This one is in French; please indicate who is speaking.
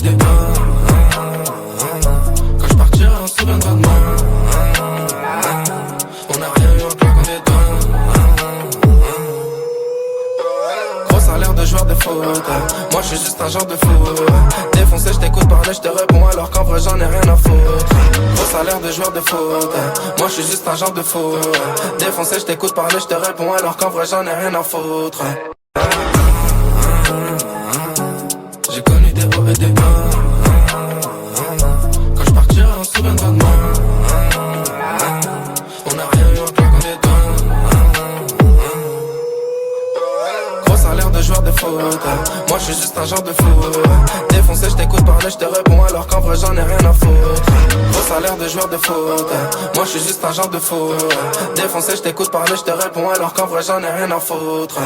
Speaker 1: des quand je partirai, on se souviendra de moi. On a rien eu en claquant des dents. Gros salaire de joueur de foot, moi je suis juste un genre de fou. Défoncé, je t'écoute parler, je te réponds alors qu'en vrai j'en ai rien à foutre. Gros salaire de joueur de foot, moi je suis juste un genre de fou. Défoncé, je t'écoute parler, je te réponds alors qu'en vrai j'en ai rien à foutre. J'ai connu des hauts et des bas. Quand je partirai, on se souviendra de moi. On a rien eu en claquant des dents. Gros salaire de joueur de foot, moi je suis juste un genre de fou. Défoncé, je t'écoute parler, je te réponds alors qu'en vrai j'en ai rien à foutre. Gros salaire de joueur de foot, moi je suis juste un genre de fou. Défoncé, je t'écoute parler, je te réponds alors qu'en vrai j'en ai rien à foutre.